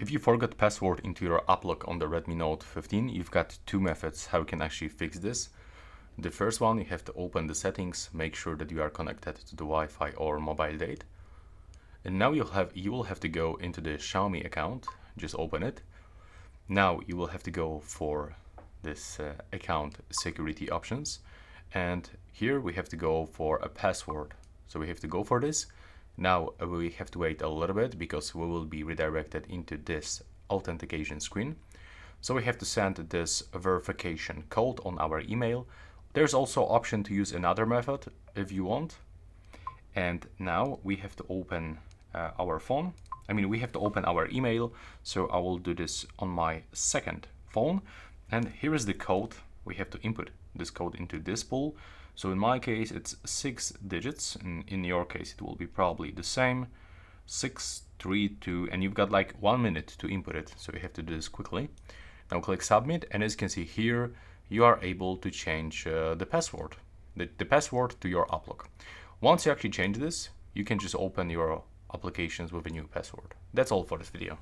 If you forgot password into your Outlook on the Redmi Note 15, you've got two methods how you can actually fix this. The first one, you have to open the settings, make sure that you are connected to the Wi-Fi or mobile data. And now you will have to go into the Xiaomi account, just open it. Now you will have to go for this account security options. And here we have to go for a password. So we have to go for this. Now we have to wait a little bit because we will be redirected into this authentication screen. So we have to send this verification code on our email. There's also option to use another method if you want. And now we have to open our phone. We have to open our email. So I will do this on my second phone. And here is the code. We have to input this code into this pool. So in my case, it's 6 digits. And in your case, it will be probably the same. 632, and you've got like 1 minute to input it. So you have to do this quickly. Now click submit. And as you can see here, you are able to change the password, the password to your Outlook. Once you actually change this, you can just open your applications with a new password. That's all for this video.